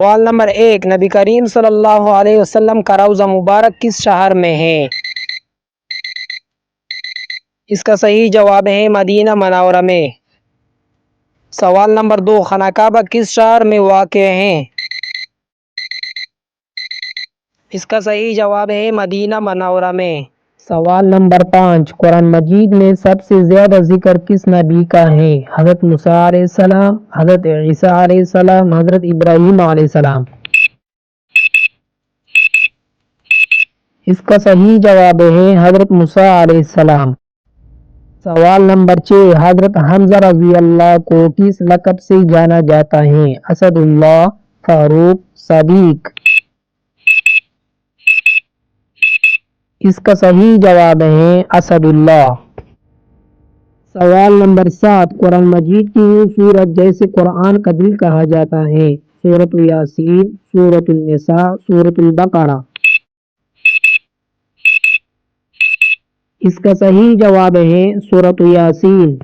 سوال نمبر 1، نبی کریم صلی اللہ علیہ وسلم کا روضہ مبارک کس شہر میں ہے؟ اس کا صحیح جواب ہے مدینہ منورہ میں۔ سوال نمبر 2، خانہ کعبہ کس شہر میں واقع ہے؟ اس کا صحیح جواب ہے مدینہ منورہ میں۔ سوال نمبر 5، قرآن مجید میں سب سے زیادہ ذکر کس نبی کا ہے؟ حضرت موسیٰ علیہ السلام، حضرت عیسیٰ علیہ السلام، حضرت ابراہیم علیہ السلام۔ اس کا صحیح جواب ہے حضرت موسیٰ علیہ السلام۔ سوال نمبر 6، حضرت حمزہ رضی اللہ کو کس لقب سے جانا جاتا ہے؟ اسد اللہ، فاروق، صدیق۔ اس کا صحیح جواب ہے اسد اللہ۔ سوال نمبر 7، قرآن مجید کی وہ سورت جیسے قرآن کا دل کہا جاتا ہے؟ سورۃ یاسین، سورۃ النساء، سورۃ البقرہ۔ اس کا صحیح جواب ہے سورۃ یاسین۔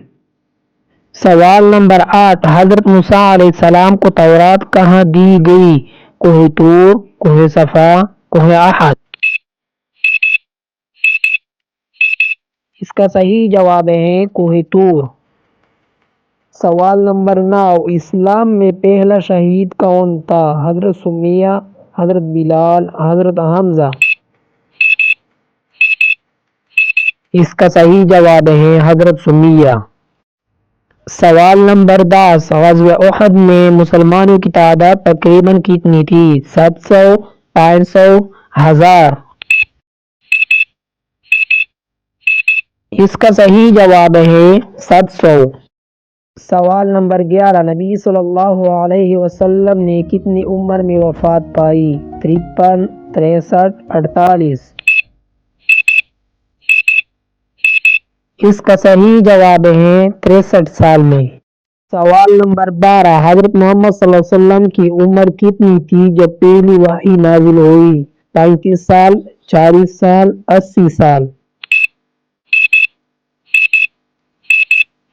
سوال نمبر 8، حضرت موسیٰ علیہ السلام کو تورات کہاں دی گئی؟ کوہ طور، کوہ صفا، کوہ احد۔ اس کا صحیح جواب ہے کوہ طور۔ سوال نمبر 9، اسلام میں پہلا شہید کون تھا؟ حضرت سمیہ، حضرت بلال، حضرت حمزہ۔ اس کا صحیح جواب ہے حضرت سمیہ۔ سوال نمبر 10، غزوہ احد میں مسلمانوں کی تعداد تقریباً کتنی تھی؟ 700، 500، 1000۔ اس کا صحیح جواب ہے 700۔ سوال نمبر 11، نبی صلی اللہ علیہ وسلم نے کتنی عمر میں وفات پائی؟ 53، 63، 48۔ اس کا صحیح جواب ہے 63 سال میں۔ سوال نمبر 12، حضرت محمد صلی اللہ علیہ وسلم کی عمر کتنی تھی جب پہلی وحی نازل ہوئی؟ 35 سال، 40 سال، 80 سال۔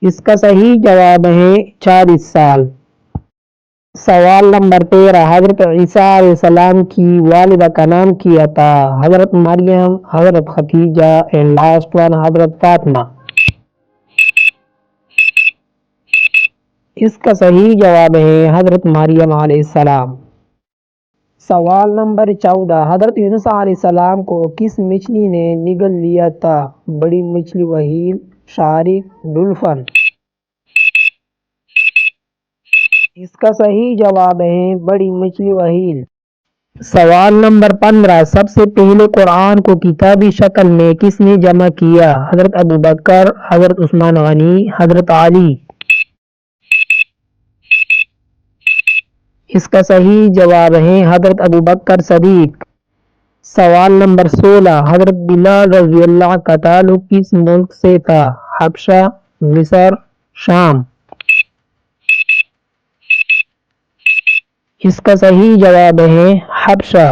اس کا صحیح جواب ہے 40 سال۔ سوال نمبر 13، حضرت عیسیٰ علیہ السلام کی والدہ کا نام کیا تھا؟ حضرت مریم، حضرت خدیجہ، اینڈ لاسٹ ون حضرت فاطمہ۔ اس کا صحیح جواب ہے حضرت مریم علیہ السلام۔ سوال نمبر 14، حضرت یونس علیہ السلام کو کس مچھلی نے نگل لیا تھا؟ بڑی مچھلی، وہیل، شارک، ڈولفن۔ اس کا صحیح جواب ہے بڑی مچھلی، وہیل۔ سوال نمبر 15، سب سے پہلے قرآن کو کتابی شکل میں کس نے جمع کیا؟ حضرت ابوبکر، حضرت عثمان غنی، حضرت علی۔ اس کا صحیح جواب ہے حضرت ابوبکر صدیق۔ سوال نمبر 16، حضرت بلال رضی اللہ کا تعلق کس ملک سے تھا؟ حبشہ، مصر، شام۔ اس کا صحیح جواب ہے حبشہ۔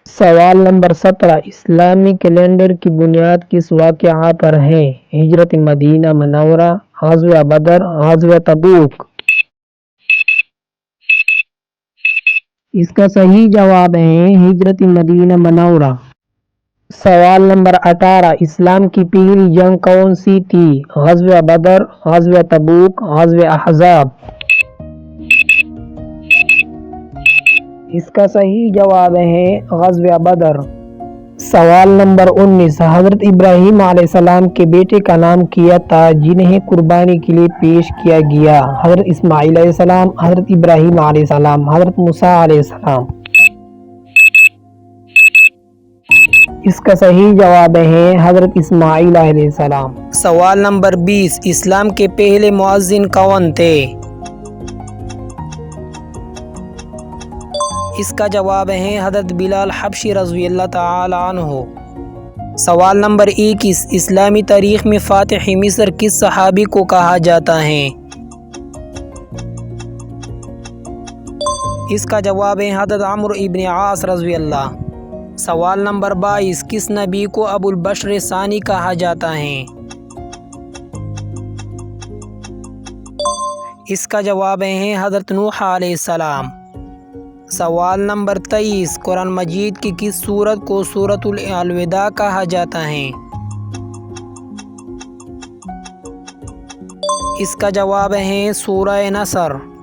سوال نمبر 17، اسلامی کیلنڈر کی بنیاد کس واقعہ پر ہے؟ ہجرت مدینہ منورہ، غزوہ بدر، غزوہ تبوک۔ اس کا صحیح جواب ہے ہجرت مدینہ منورہ۔ سوال نمبر 18، اسلام کی پہلی جنگ کون سی تھی؟ غزوہ بدر، غزوہ تبوک، غزوہ احزاب۔ اس کا صحیح جواب ہے غزوہ بدر۔ سوال نمبر 19، حضرت ابراہیم علیہ السلام کے بیٹے کا نام کیا تھا جنہیں قربانی کے لیے پیش کیا گیا؟ حضرت اسماعیل علیہ السلام، حضرت ابراہیم علیہ السلام، حضرت موسیٰ علیہ السلام۔ اس کا صحیح جواب ہے حضرت اسماعیل علیہ السلام۔ سوال نمبر 20، اسلام کے پہلے مؤذن کون تھے؟ اس کا جواب ہے حضرت بلال حبشی رضی اللہ تعالی عنہ۔ سوال نمبر 21، اسلامی تاریخ میں فاتح مصر کس صحابی کو کہا جاتا ہے؟ اس کا جواب ہے حضرت عمرو ابن عاص رضی اللہ۔ سوال نمبر 22، کس نبی کو ابو البشر ثانی کہا جاتا ہے؟ اس کا جواب ہے حضرت نوح علیہ السلام۔ سوال نمبر 23، قرآن مجید کی کس سورت کو سورۃ الوداع کہا جاتا ہے؟ اس کا جواب ہے سورہ نصر۔